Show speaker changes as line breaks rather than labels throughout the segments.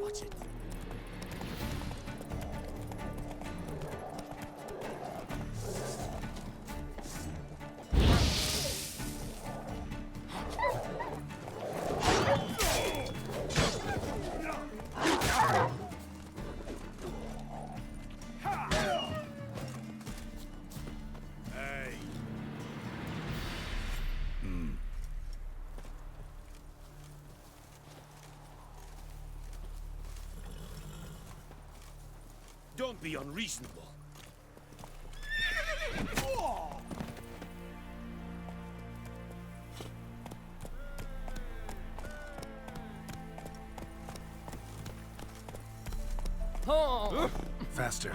Watch it. Don't be unreasonable.
Oh. Faster.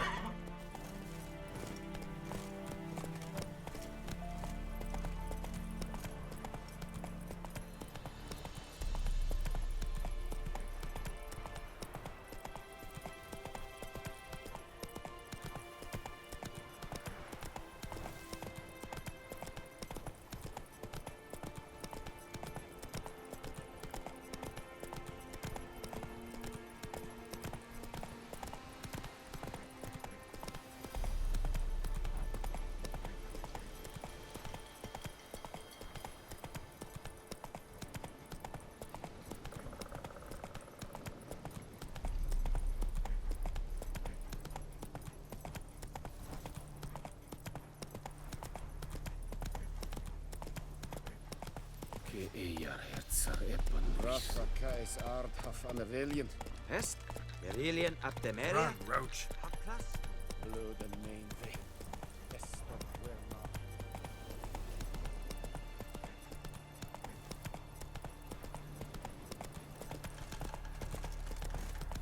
Raffakais art of an Avilian.
Est? Beryllian at the Mary?
Run, Roach.
Blood and main vein.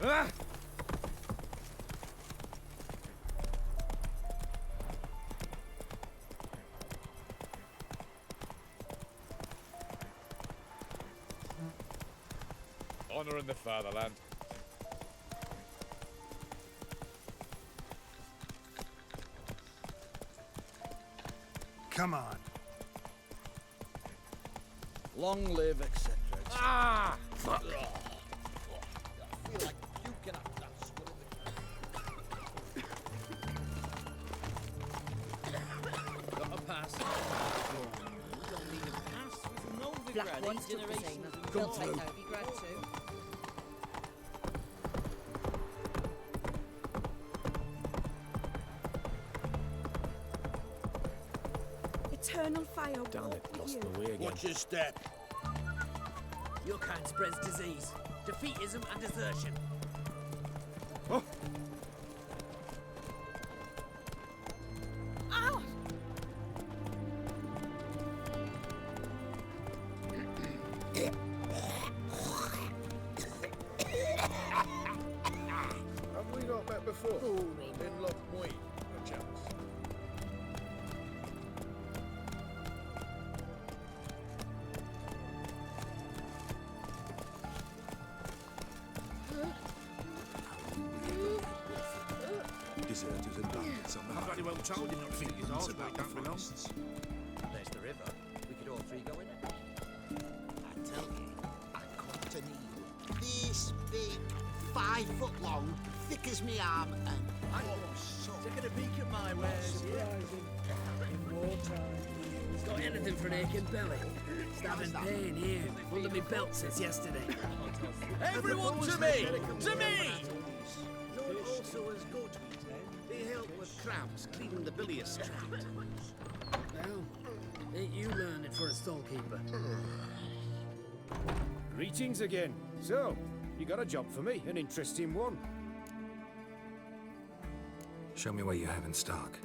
Ah!
Honor in the fatherland.
Come on.
Long live, etc.
Ah!
I
Fuck.
feel like you can have that squid Got a pass. We don't need a pass. We can know the
Black
grad.
ones took the same. They'll take over grad too.
Eternal fire.
Damn it, lost the way again.
Watch your step.
Your kind spreads disease, defeatism and desertion.
Oh.
Ow!
Have we not met before? In Lockmoy, perchance.
Deserters and bandits on the
I'm very well told in not think it's all
about the forests.
There's the river. We could all three go in it.
I tell you, I caught an eel. This big, 5 foot long, thick as me arm, and I was so...
Taking a peek at my wares, yeah. It's got anything for an aching belly. Stabbing pain here, under my belt since yesterday. Everyone to me! To me!
Lord also has goat meat. They help with cramps, cleaning the bilious tract.
Well, ain't you learning for a stallkeeper?
Greetings again. So, you got a job for me, an interesting one.
Show me what you have in stock.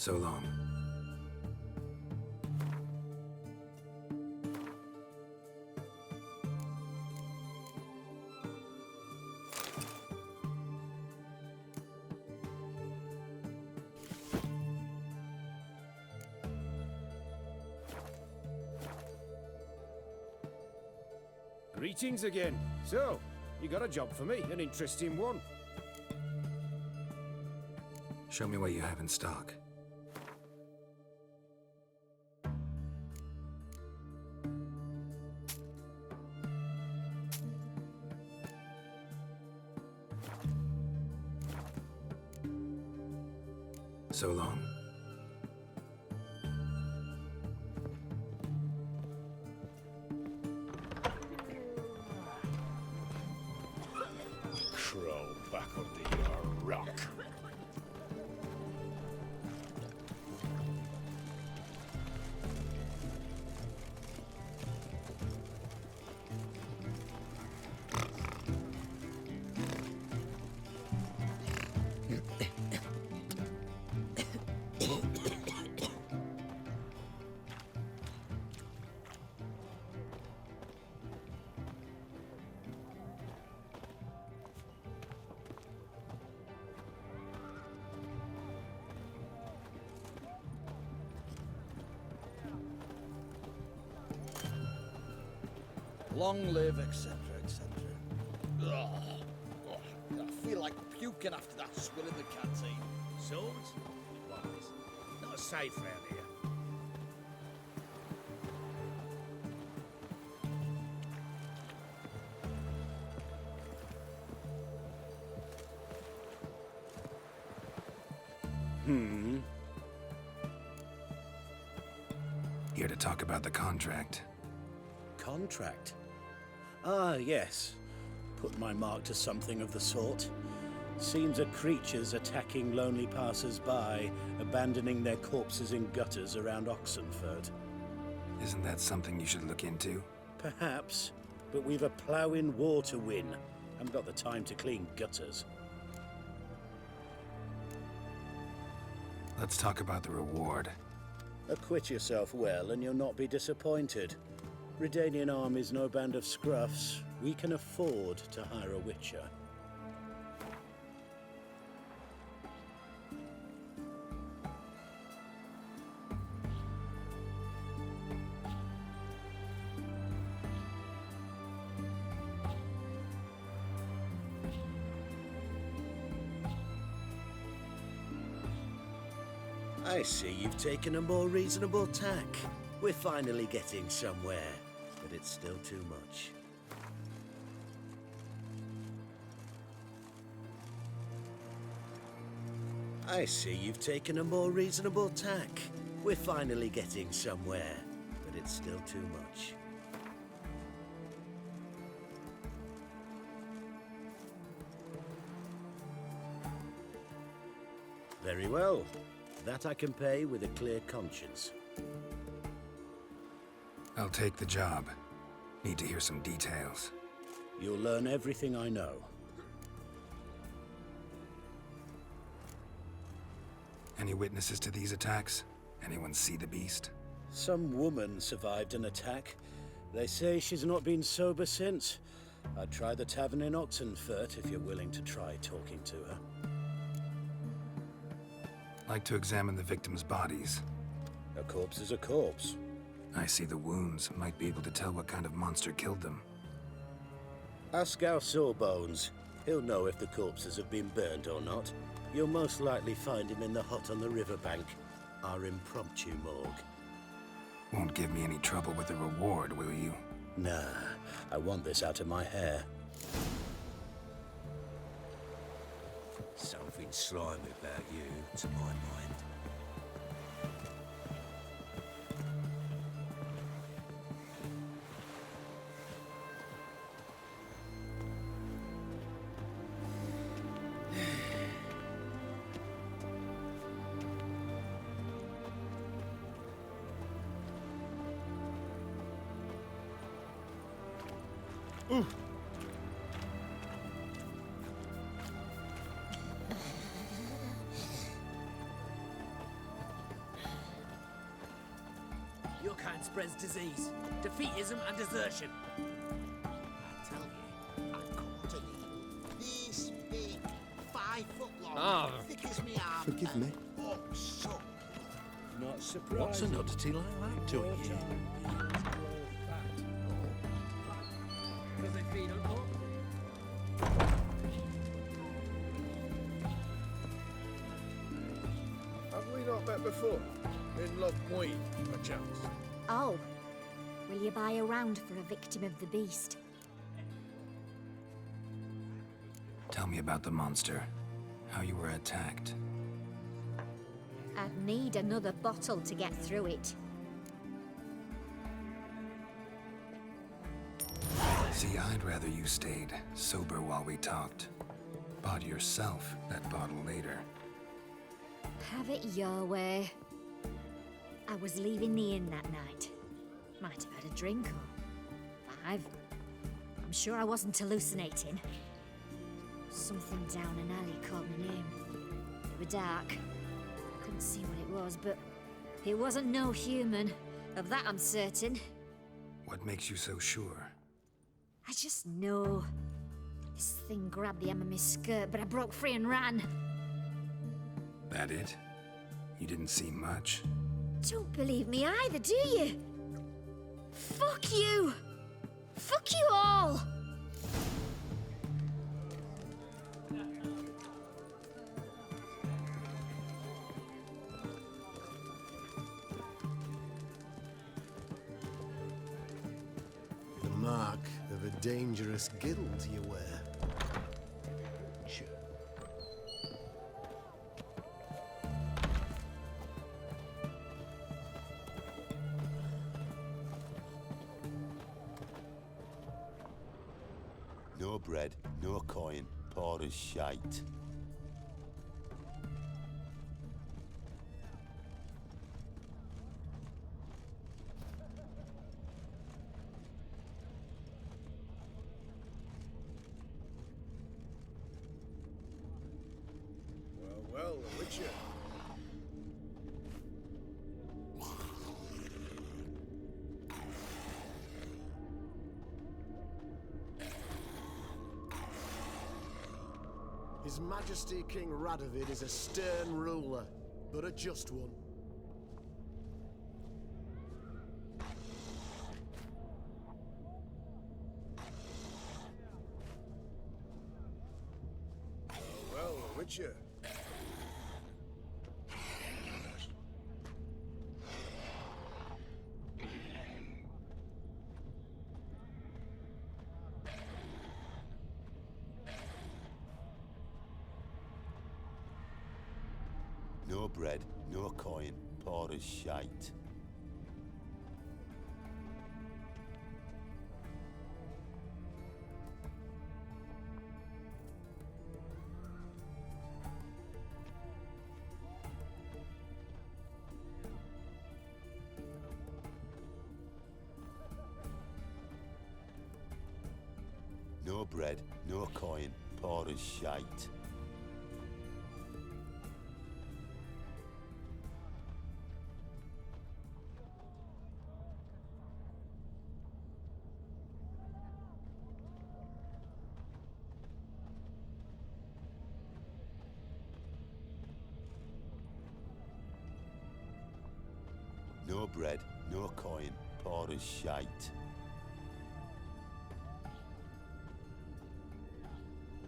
So long.
Greetings again. So, you got a job for me, an interesting one.
Show me what you have in stock. So long.
Crawl back under your rock.
Long live, etc., etc. I feel like puking after that swill in the canteen.
Swords? Wise. Not safe round here.
Here to talk about the contract.
Contract? Ah, yes. Put my mark to something of the sort. Seems a creature's attacking lonely passers-by, abandoning their corpses in gutters around Oxenford.
Isn't that something you should look into?
Perhaps, but we've a ploughing war to win. Haven't got the time to clean gutters.
Let's talk about the reward.
Acquit yourself well and you'll not be disappointed. Redanian Army's no band of scruffs. We can afford to hire a witcher. I see you've taken a more reasonable tack. We're finally getting somewhere, but it's still too much. I see you've taken a more reasonable tack. We're finally getting somewhere, but it's still too much. Very well. That I can pay with a clear conscience.
I'll take the job. Need to hear some details.
You'll learn everything I know.
Any witnesses to these attacks? Anyone see the beast?
Some woman survived an attack. They say she's not been sober since. I'd try the tavern in Oxenfurt if you're willing to try talking to her.
Like to examine the victims' bodies.
A corpse is a corpse.
I see the wounds. Might be able to tell what kind of monster killed them.
Ask our Sawbones. He'll know if the corpses have been burned or not. You'll most likely find him in the hut on the riverbank. Our impromptu morgue.
Won't give me any trouble with the reward, will you?
Nah, I want this out of my hair.
Something slimy about you, to my mind.
and spreads disease, defeatism and desertion.
I tell you, I caught an eel. This big, 5 foot long,
Ah.
thick as me arm.
Forgive me.
Oh, so
Not surprised.
What's an oddity like that to you?
Does it feed on hope?
Have we not met before? In Loch Moyne, perchance?
Oh, will you buy a round for a victim of the beast?
Tell me about the monster. How you were attacked.
I'd need another bottle to get through it.
See, I'd rather you stayed sober while we talked. Bought yourself that bottle later.
Have it your way. I was leaving the inn that night. Might have had a drink or 5. I'm sure I wasn't hallucinating. Something down an alley called my name. It was dark. Couldn't see what it was, but it wasn't no human. Of that I'm certain.
What makes you so sure?
I just know. This thing grabbed the hem of my skirt, but I broke free and ran.
That it? You didn't see much.
Don't believe me either, do you? Fuck you! Fuck you all!
The mark of a dangerous guild you wear.
No bread, no coin, poor as shite.
Well, the Witcher.
His Majesty King Radovid is a stern ruler, but a just one.
Well, the Witcher.
No bread, no coin, poor as shite. No bread, no coin, poor as shite. No bread, no coin, poor as shite.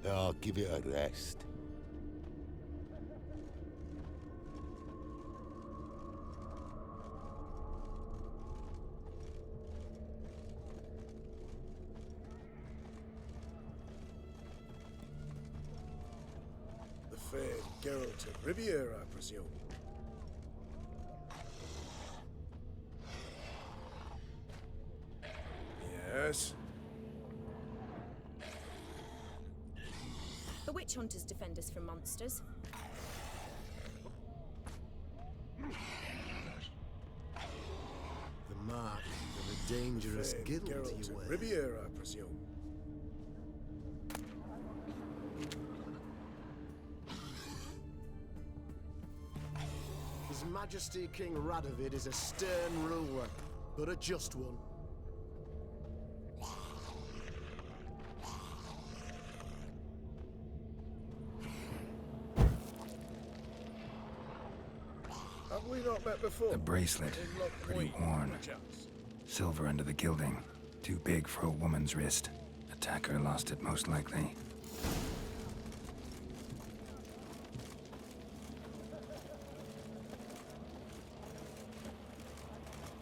Oh, give it a rest.
The fair Geralt of Riviera, I presume. Yes.
The witch hunters defend us from monsters.
The mark of a dangerous
Fair
guild
Geralt
you
of
wear.
Riviera, I presume.
His Majesty King Radovid is a stern ruler,
but a just one.
Have we not met before?
The bracelet, pretty worn. Silver under the gilding. Too big for a woman's wrist. Attacker lost it, most likely.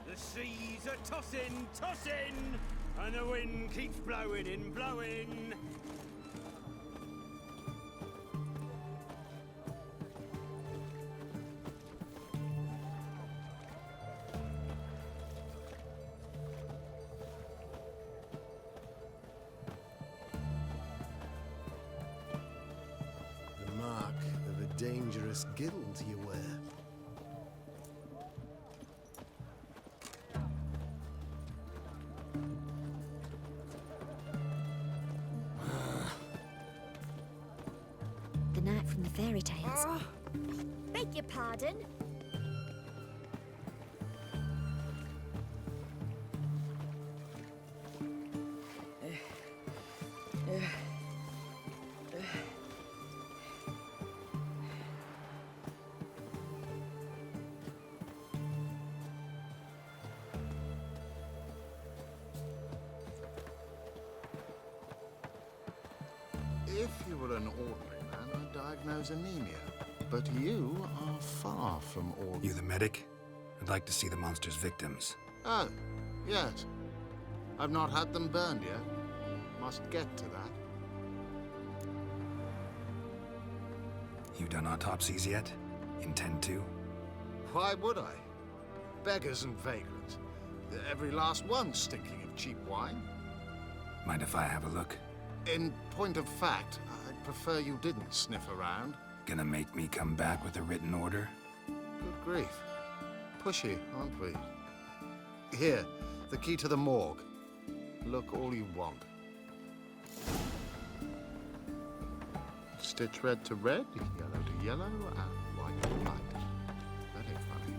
The seas are tossing, tossing, and the wind keeps blowing and blowing.
The mark of a dangerous guild you wear.
The knight from the fairy tales. Beg your pardon?
If you were an ordinary man, I'd diagnose anemia. But you are far from ordinary.
You the medic? I'd like to see the monster's victims.
Oh, yes. I've not had them burned yet. Must get to that.
You done autopsies yet? Intend to?
Why would I? Beggars and vagrants. Every last one stinking of cheap wine.
Mind if I have a look?
In point of fact, I'd prefer you didn't sniff around.
Gonna make me come back with a written order?
Good grief. Pushy, aren't we? Here, the key to the morgue. Look all you want. Stitch red to red, yellow to yellow, and white to white. Very funny.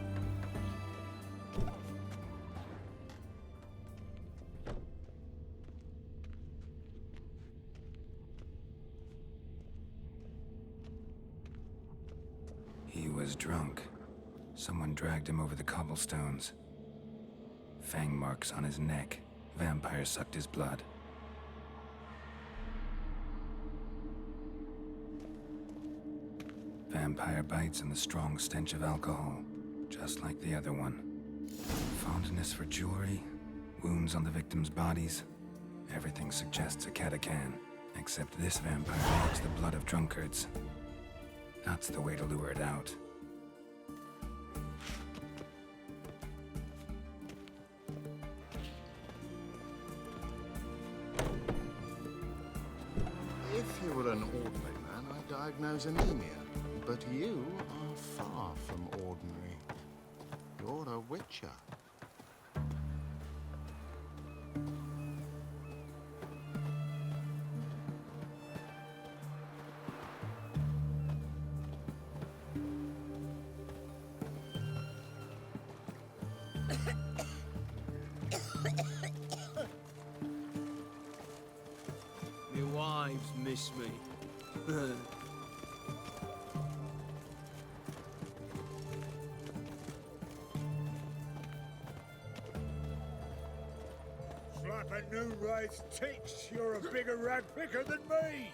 He was drunk. Someone dragged him over the cobblestones. Fang marks on his neck. Vampire sucked his blood. Vampire bites and the strong stench of alcohol, just like the other one. Fondness for jewelry, wounds on the victims' bodies. Everything suggests a catachan, except this vampire loves the blood of drunkards. That's the way to lure it out.
If you were an ordinary man, I'd diagnose anemia. But you are far from ordinary. You're a witcher.
My wives miss me.
Slap a new wife's cheeks. You're a bigger rag picker than me.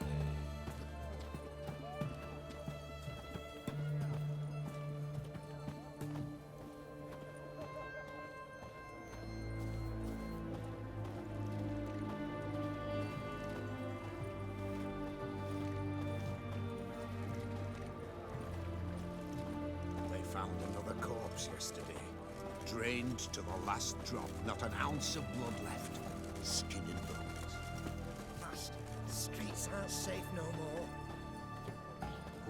They found another corpse yesterday. Drained to the last drop, not an ounce of blood left. Skin and bones.
Master, the streets aren't safe no more.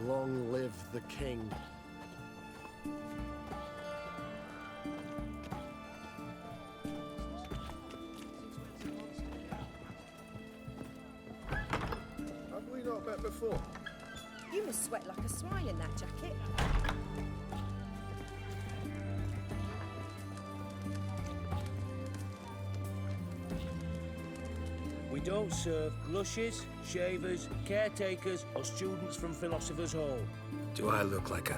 Long live the king.
Have we not met before?
You must sweat like a swine in that jacket.
We don't serve lushes, shavers, caretakers, or students from Philosopher's Hall.
Do I look like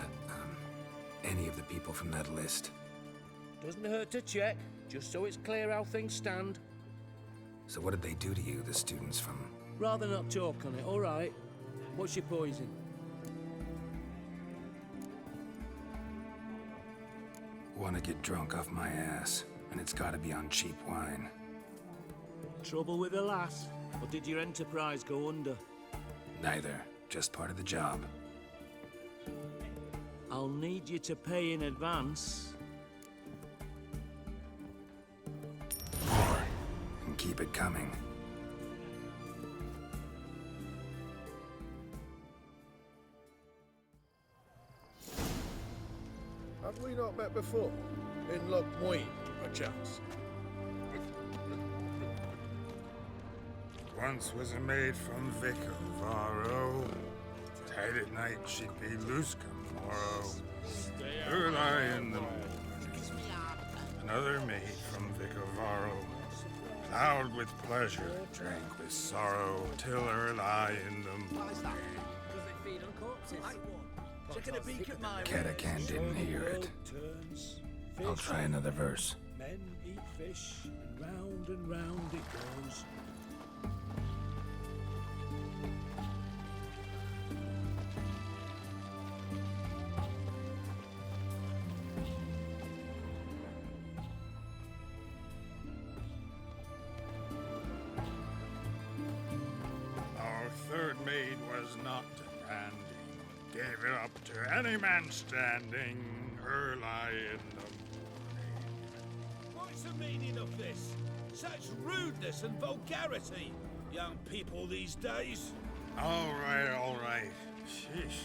any of the people from that list?
Doesn't hurt to check, just so it's clear how things stand.
So what did they do to you, the students from...
Rather not talk on it, all right? What's your poison?
Want to get drunk off my ass, and it's gotta be on cheap wine.
Trouble with the lass? Or did your enterprise go under?
Neither. Just part of the job.
I'll need you to pay in advance.
More. And keep it coming.
Have we not met before? In Lockmoyne, perchance?
Once was a maid from Vic of Varro. Tight at night she'd be loose come morrow. Her lie in the morning. Another maid from Vic of Varro. Plowed with pleasure, drank with sorrow, till her lie in the morning.
Because they feed on corpses. Taking a peek at my
Catacan didn't hear it. I'll try another verse.
Men eat fish, and round it goes.
Our third maid was not demanding. Gave it up to any man standing. Her lie in the morning.
What's the meaning of this? Such rudeness and vulgarity, young people these days.
All right. Sheesh.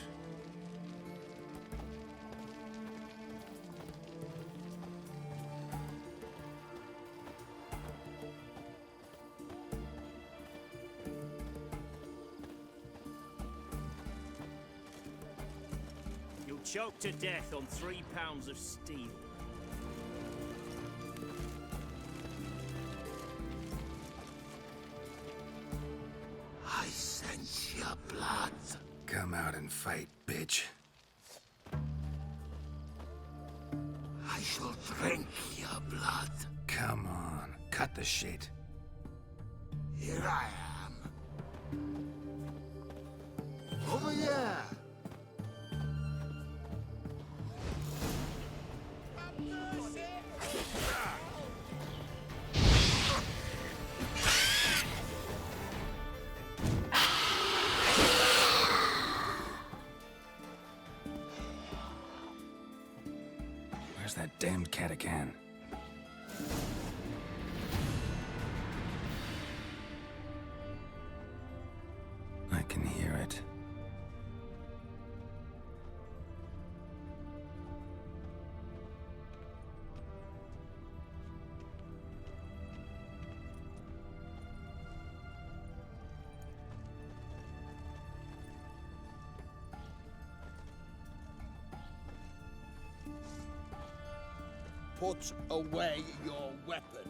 You'll choke to death on 3 pounds of steel.
I sense your blood.
Come out and fight, bitch.
I shall drink your blood.
Come on, cut the shit.
Here I am. Over here.
Where's that damned Catacan? I can hear it.
Put away your weapon.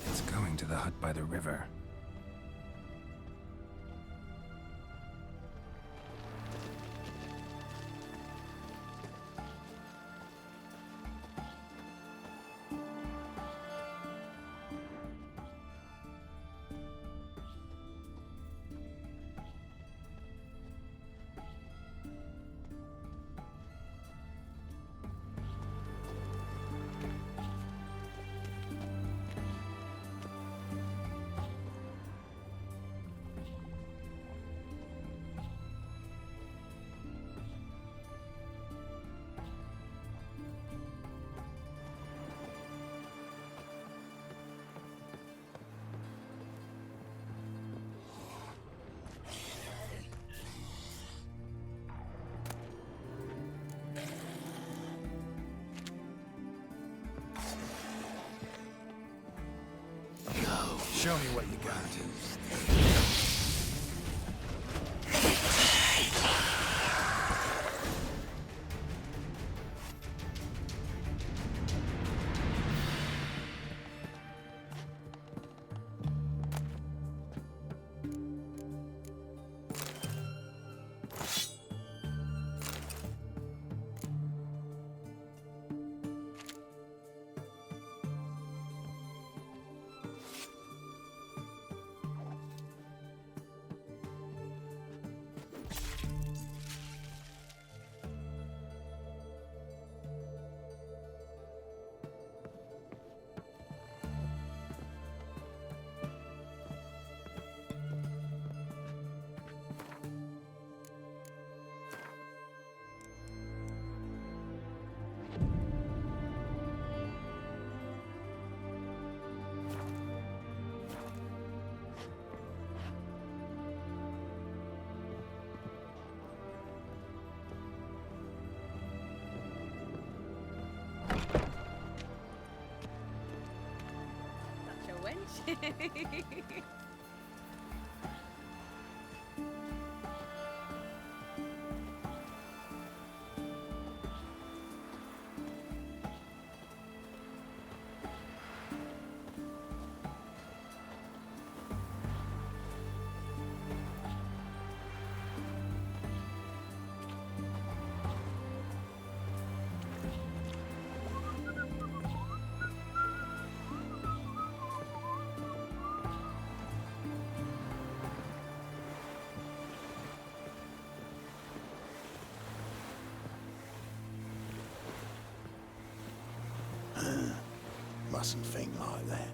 It's going to the hut by the river. Show me what you got.
Mustn't think like that.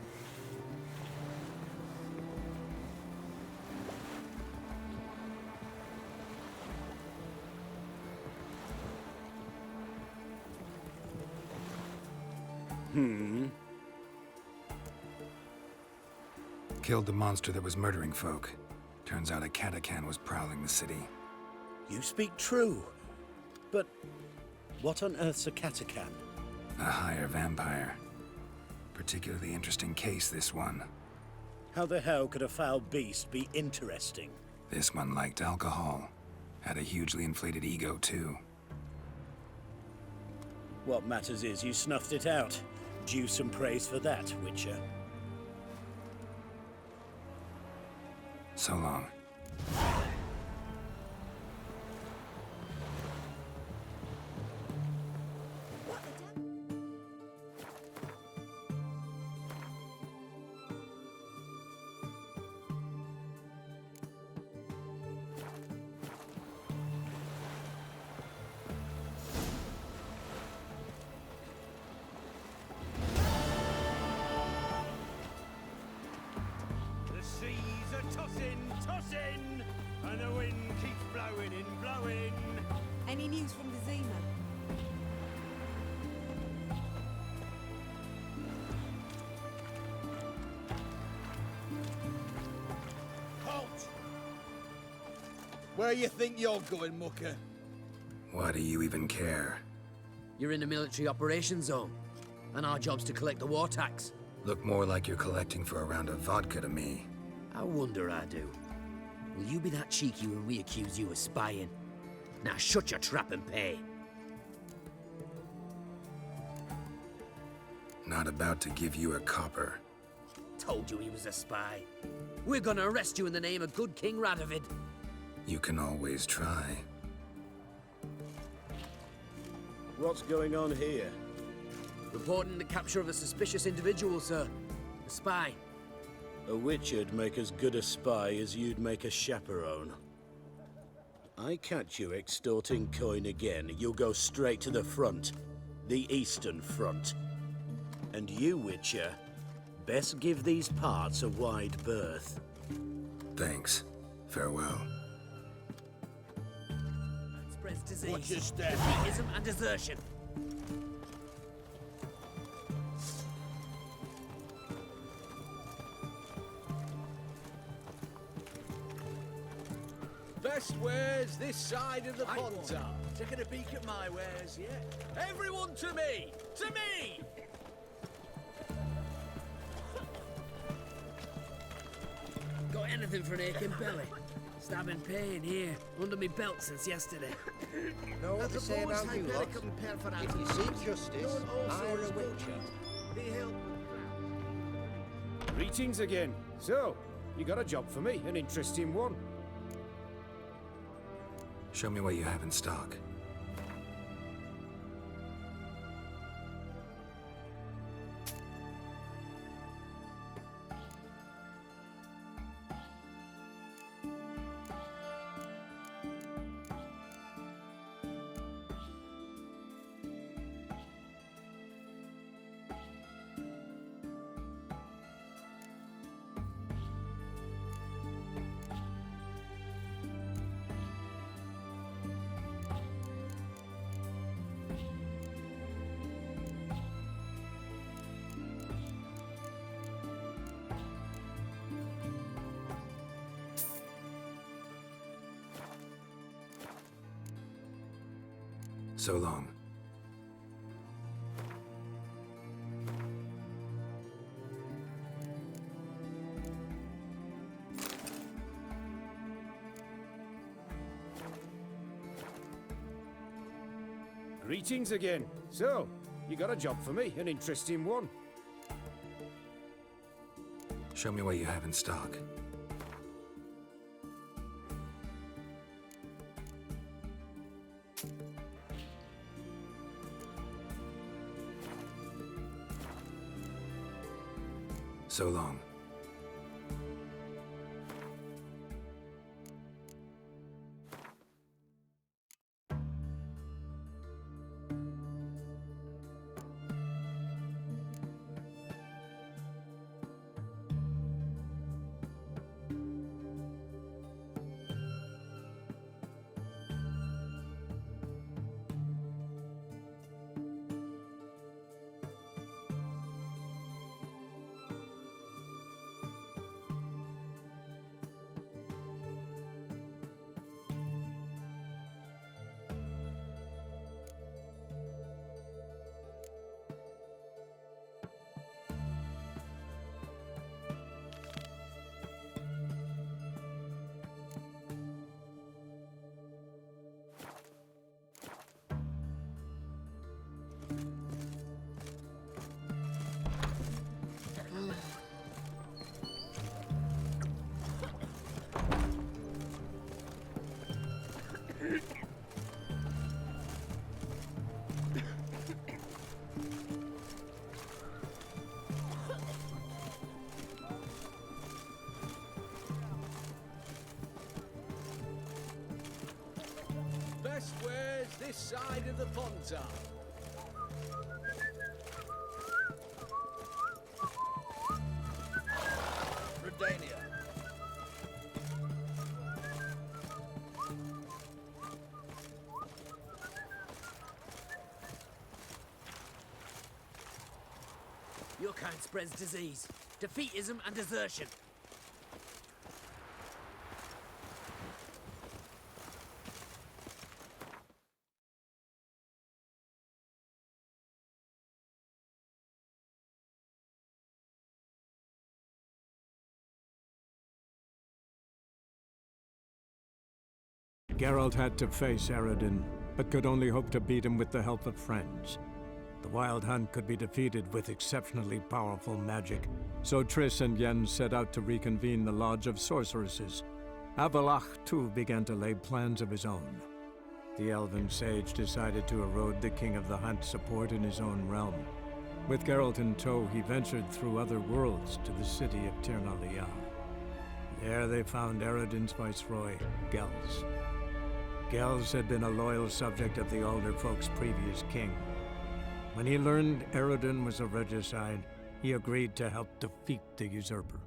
Killed the monster that was murdering folk. Turns out a Catacan was prowling the city.
You speak true. But what on earth's a Catacan?
A higher vampire. Particularly interesting case, this one.
How the hell could a foul beast be interesting?
This one liked alcohol. Had a hugely inflated ego, too.
What matters is you snuffed it out. Due some praise for that, Witcher.
So long.
Tossing, and the wind keeps blowing and blowing.
Any news from the Zima?
Halt! Where you think you're going, mucker?
Why do you even care?
You're in the military operations zone, and our job's to collect the war tax.
Look more like you're collecting for a round of vodka to me.
I wonder I do. Will you be that cheeky when we accuse you of spying? Now shut your trap and pay.
Not about to give you a copper.
Told you he was a spy. We're gonna arrest you in the name of good King Radovid.
You can always try.
What's going on here?
Reporting the capture of a suspicious individual, sir. A spy.
A Witcher'd make as good a spy as you'd make a chaperone. I catch you extorting coin again, you'll go straight to the front. The Eastern Front. And you, Witcher, best give these parts a wide berth.
Thanks. Farewell.
Spreads disease,
Watch your step.
defeatism and desertion.
Best wares this side of the Pontar. Taking a peek at my wares, yeah? Everyone to me! To me!
Anything for an aching belly. Stabbing pain here, under me belt since yesterday.
Know what they say about you lot? If you seek justice, hire a witcher.
Be helped.
Greetings again. So, you got a job for me, an interesting one.
Show me what you have in stock. So long.
Greetings again. So, you got a job for me, an interesting one.
Show me what you have in stock. So long.
Best wares this side of the Pontar. Redania.
Your kind spreads disease, defeatism and desertion.
Geralt had to face Eredin, but could only hope to beat him with the help of friends. The Wild Hunt could be defeated with exceptionally powerful magic, so Triss and Yen set out to reconvene the Lodge of Sorceresses. Avalach, too, began to lay plans of his own. The elven sage decided to erode the King of the Hunt's support in his own realm. With Geralt in tow, he ventured through other worlds to the city of Tirnalia. There they found Eredin's viceroy, Gels. Gels had been a loyal subject of the Alder Folk's previous king. When he learned Eredin was a regicide, he agreed to help defeat the usurper.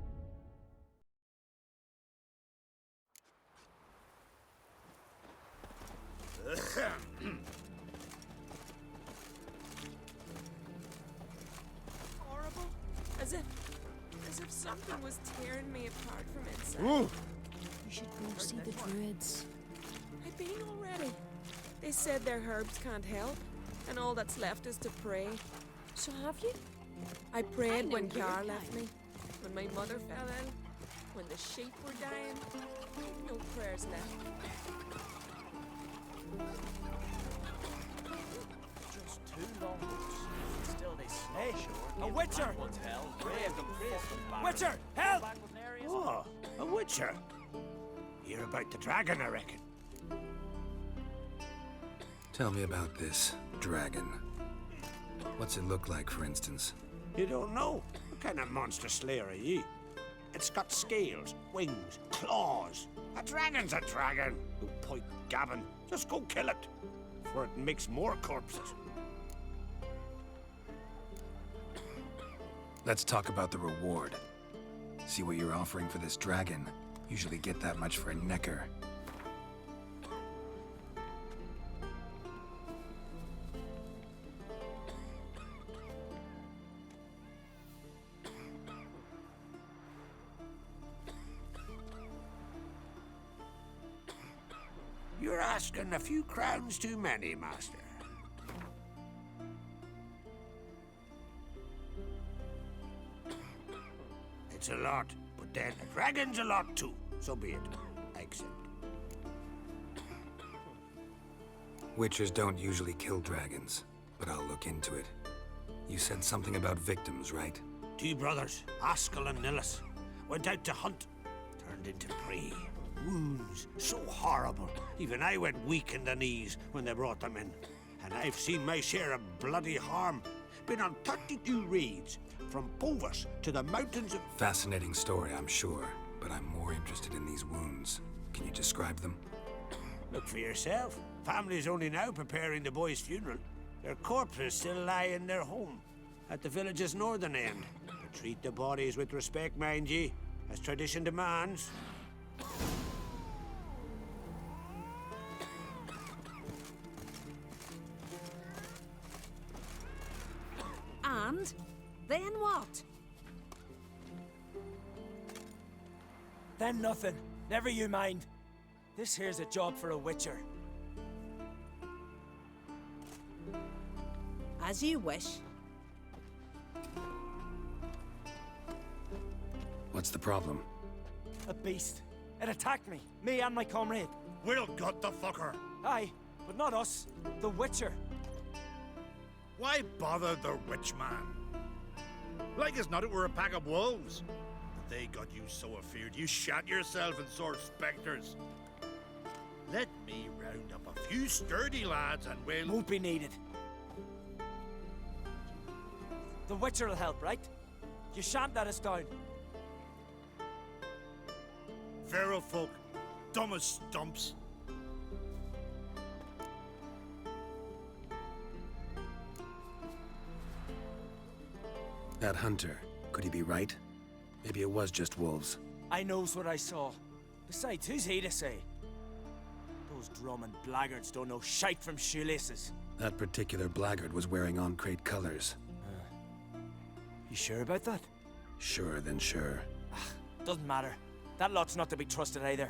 Horrible. As if something was tearing me apart from inside.
Ooh.
You should go see the druids.
I've been already. They said their herbs can't help, and all that's left is to pray.
So have you?
I prayed
know
when
your
Kiar
kind.
left me, when my mother fell ill, when the sheep were dying. No prayers left.
Just 2 long boots. Still they slay. A witcher! Witcher, help!
Oh, a witcher. Hear about the dragon, I reckon.
Tell me about this dragon. What's it look like, for instance?
You don't know? What kind of monster slayer are you? It's got scales, wings, claws. A dragon's a dragon. No point gabbing. Just go kill it, before it makes more corpses.
Let's talk about the reward. See what you're offering for this dragon. Usually get that much for a necker.
You're asking a few crowns too many, Master. It's a lot, but then a dragon's a lot too. So be it. I accept.
Witchers don't usually kill dragons, but I'll look into it. You said something about victims, right?
2 brothers, Askell and Nillis, went out to hunt. Turned into prey. Wounds so horrible. Even I went weak in the knees when they brought them in. And I've seen my share of bloody harm. Been on 32 raids, from Povus to the mountains of...
Fascinating story, I'm sure, but I'm more interested in these wounds. Can you describe them?
Look for yourself. Family's only now preparing the boy's funeral. Their corpses still lie in their home, at the village's northern end. But treat the bodies with respect, mind ye, as tradition demands.
And then what?
Then nothing. Never you mind. This here's a job for a witcher.
As you wish.
What's the problem?
A beast. It attacked me and my comrade.
We'll gut the fucker.
Aye, but not us. The witcher.
Why bother the witch man? Like as not it were a pack of wolves. But they got you so afeard you shat yourself and saw spectres. Let me round up a few sturdy lads and we'll...
Won't be needed. The witcher'll help, right? You shan't let us down.
Feral folk, dumb as stumps.
That hunter, could he be right? Maybe it was just wolves.
I knows what I saw. Besides, who's he to say? Those drumming blackguards don't know shite from shoelaces.
That particular blackguard was wearing on-crate colors.
You sure about that?
Sure, then sure.
Doesn't matter. That lot's not to be trusted either.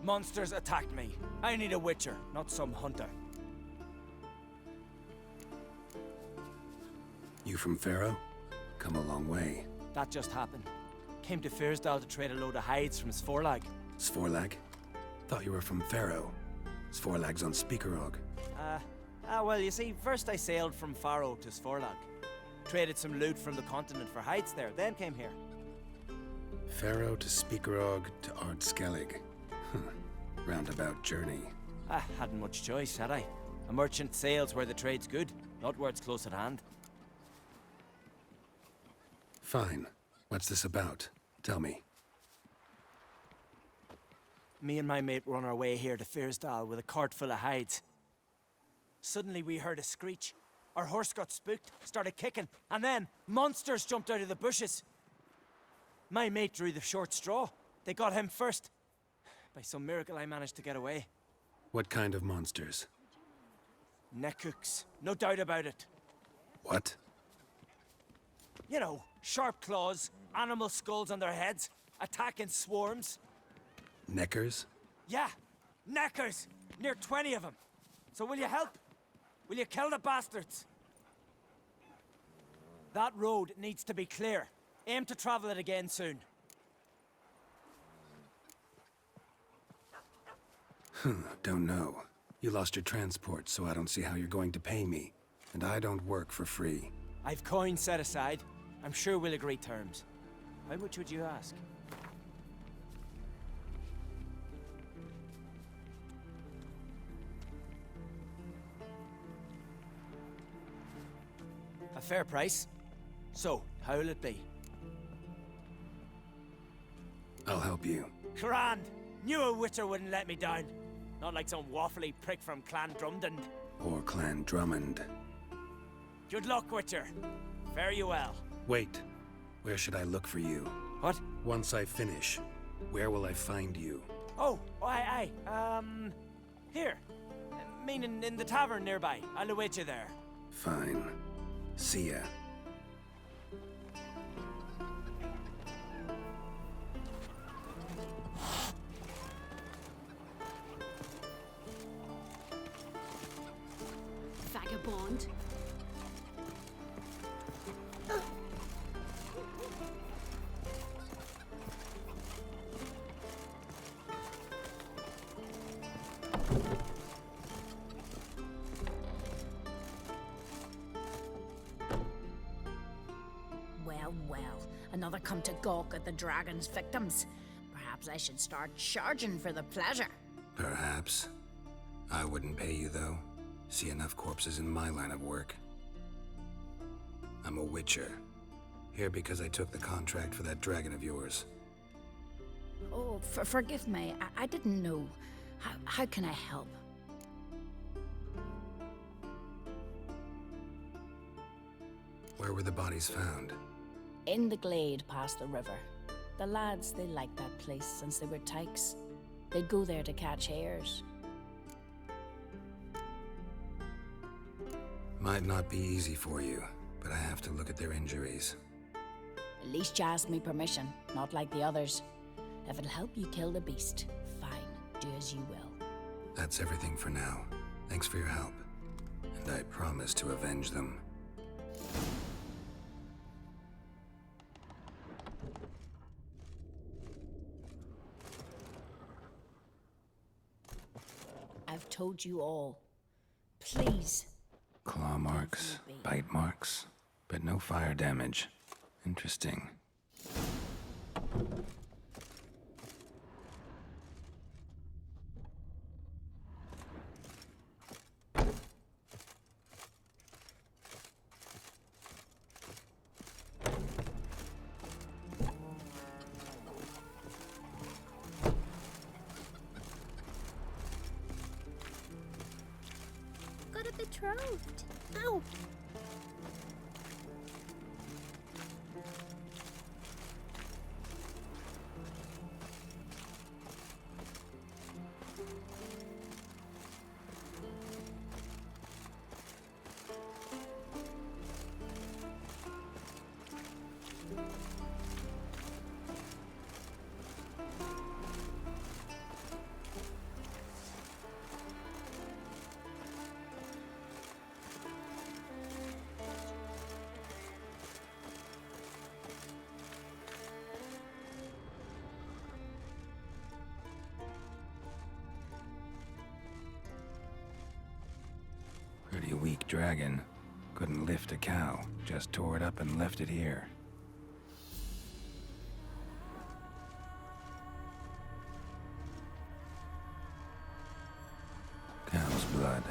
Monsters attacked me. I need a witcher, not some hunter.
You from Pharaoh? Come a long way.
That just happened. Came to Fyrsdal to trade a load of hides from Svorlag.
Svorlag? Thought you were from Pharaoh. Svorlag's on Speakerog.
Well, you see, first I sailed from Faro to Svorlag. Traded some loot from the continent for hides there, then came here.
Pharaoh to Speakerog to Ardskellig. Roundabout journey.
Hadn't much choice, had I? A merchant sails where the trade's good, not where it's close at hand.
Fine. What's this about? Tell me.
Me and my mate were on our way here to Fyrsdal with a cart full of hides. Suddenly we heard a screech. Our horse got spooked, started kicking, and then monsters jumped out of the bushes. My mate drew the short straw. They got him first. By some miracle I managed to get away.
What kind of monsters?
Nekooks, no doubt about it.
What?
You know, sharp claws, animal skulls on their heads, attack in swarms.
Neckers?
Yeah, neckers! Near 20 of them. So will you help? Will you kill the bastards? That road needs to be clear. Aim to travel it again soon.
Don't know. You lost your transport, so I don't see how you're going to pay me. And I don't work for free.
I've coin set aside. I'm sure we'll agree terms. How much would you ask? A fair price. So, how'll it be?
I'll help you.
Grand! Knew a Witcher wouldn't let me down. Not like some waffly prick from Clan Drumdon.
Or Clan Drummond.
Good luck, Witcher. Fare you well.
Wait. Where should I look for you?
What?
Once I finish, where will I find you?
Oh, aye. Here. Meaning in the tavern nearby. I'll await you there.
Fine. See ya.
Vagabond. Well, another come to gawk at the dragon's victims. Perhaps I should start charging for the pleasure.
Perhaps. I wouldn't pay you, though. See enough corpses in my line of work. I'm a Witcher. Here because I took the contract for that dragon of yours.
Oh, forgive me. I didn't know. How can I help?
Where were the bodies found?
In the glade past the river. The lads, they liked that place since they were tykes. They'd go there to catch hares.
Might not be easy for you, but I have to look at their injuries.
At least you asked me permission, not like the others. If it'll help you kill the beast, fine, do as you will.
That's everything for now. Thanks for your help. And I promise to avenge them.
I've told you all. Please.
Claw marks, bite marks, but no fire damage. Interesting.
Got a betrothed. Ow!
Pretty weak dragon. Couldn't lift a cow. Just tore it up and left it here. Cow's blood.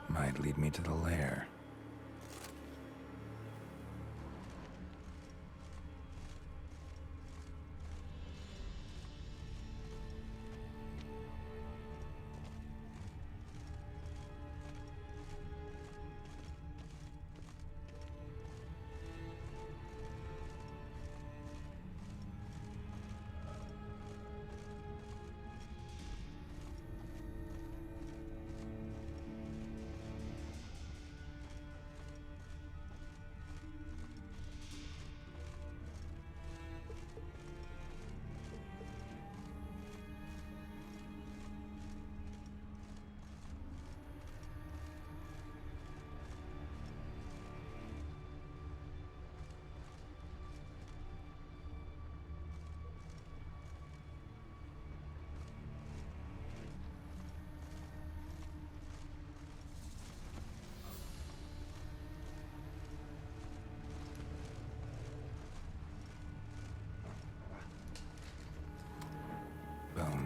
Might lead me to the lair.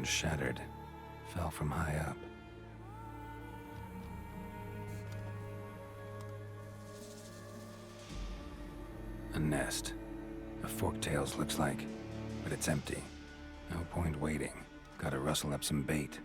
bones shattered. Fell from high up. A nest. A forktails looks like, but it's empty. No point waiting. Gotta rustle up some bait.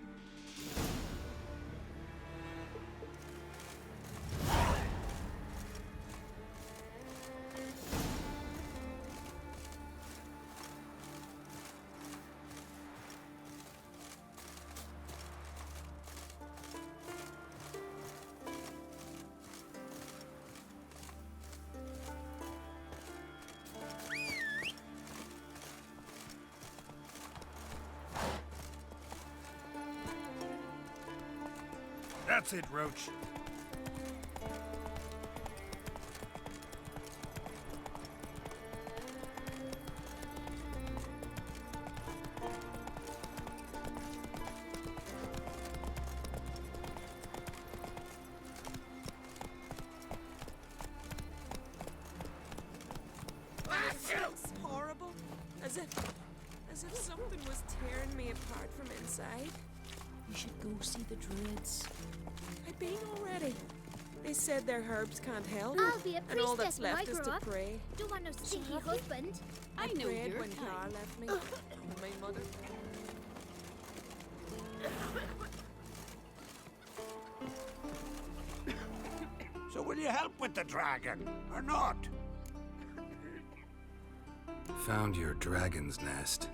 That's it, Roach.
It's horrible. As if something was tearing me apart from inside.
You should go see the druids.
I've been already. They said their herbs can't help.
I'll be a
and all that's
priestess when I
left is
grow
to
up.
pray.
Don't want no stinky husband.
I
know
prayed
your
when
kind.
Clara left me. And my mother.
So will you help with the dragon, or not?
Found your dragon's nest.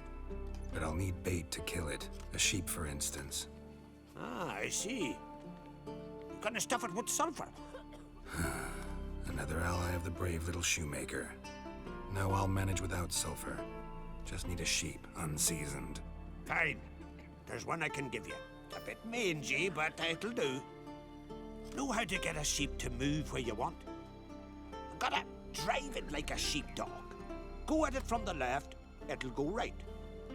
But I'll need bait to kill it. A sheep, for instance.
Ah, I see. Gonna stuff it with sulfur.
Another ally of the brave little shoemaker. No, I'll manage without sulfur. Just need a sheep, unseasoned.
Fine. There's one I can give you. A bit mangy, but it'll do. Know how to get a sheep to move where you want? Gotta drive it like a sheepdog. Go at it from the left, it'll go right.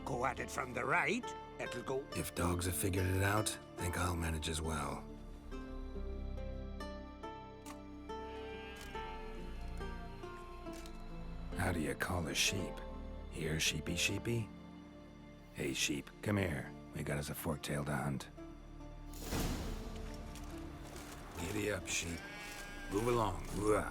Go at it from the right, it'll go...
If dogs have figured it out, think I'll manage as well. How do you call a sheep? Here, sheepy sheepy? Hey, sheep, come here. We got us a fork-tailed to hunt. Giddy up, sheep. Move along. Whoa.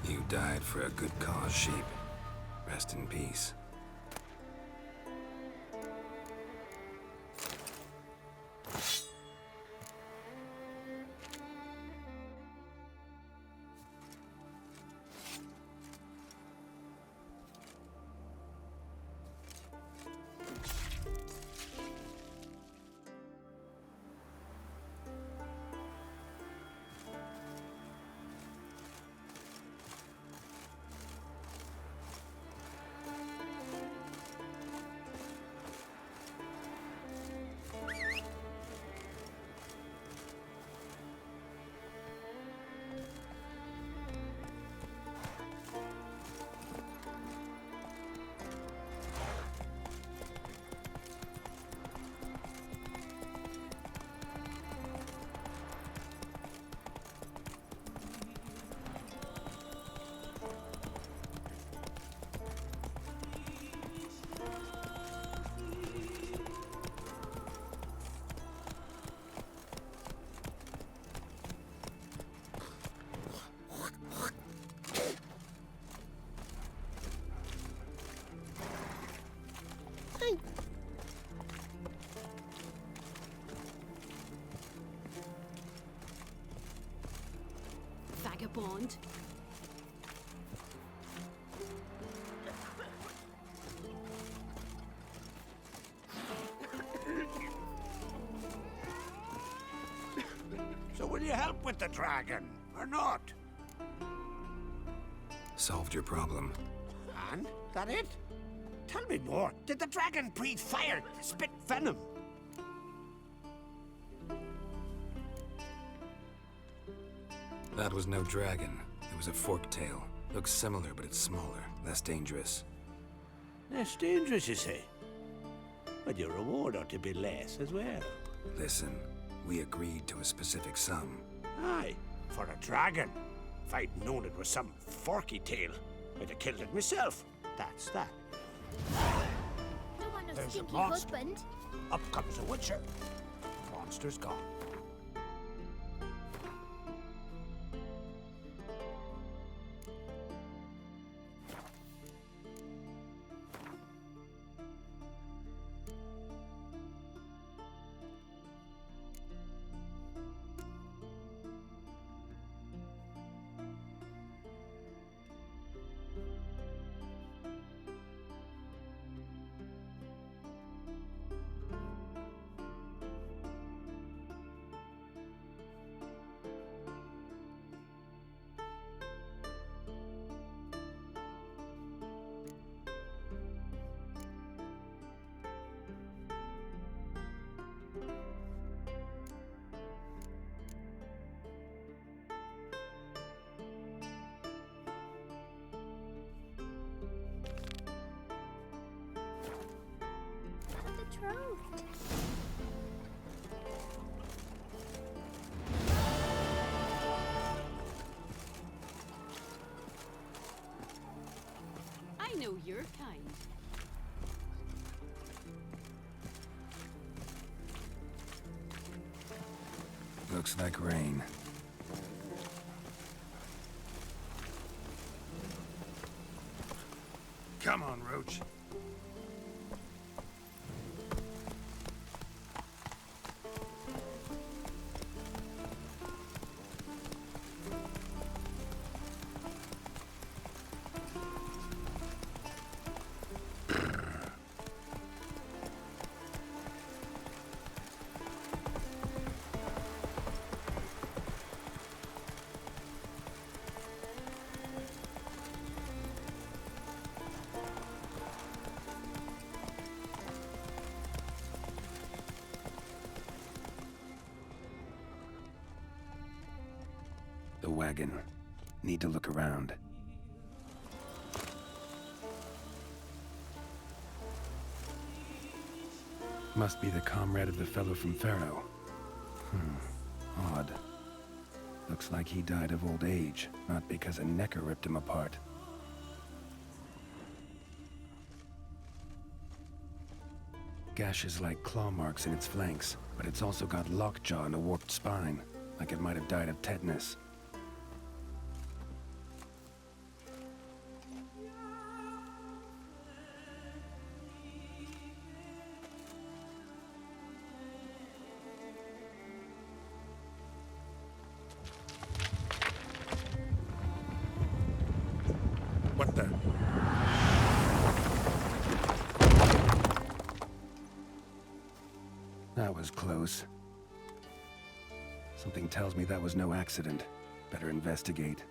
You died for a good cause, sheep. Rest in peace.
Vagabond.
So will you help with the dragon, or not?
Solved your problem.
And? That it? Tell me more. Did the dragon breathe fire, spit venom?
That was no dragon. It was a forktail. Looks similar, but it's smaller, less dangerous.
Less dangerous, you say? But your reward ought to be less as well.
Listen, we agreed to a specific sum.
Aye, for a dragon. If I'd known it was some forky tail, I'd have killed it myself. That's that.
Don't want no
There's a
stinky
monster.
husband.
Up comes the Witcher. Monster's gone.
Betrothed.
I know your kind.
Looks like rain.
Come on, Roach.
The wagon. Need to look around. Must be the comrade of the fellow from Pharaoh. Odd. Looks like he died of old age, not because a necker ripped him apart. Gashes like claw marks in its flanks, but it's also got lockjaw and a warped spine, like it might have died of tetanus. That was close. Something tells me that was no accident. Better investigate.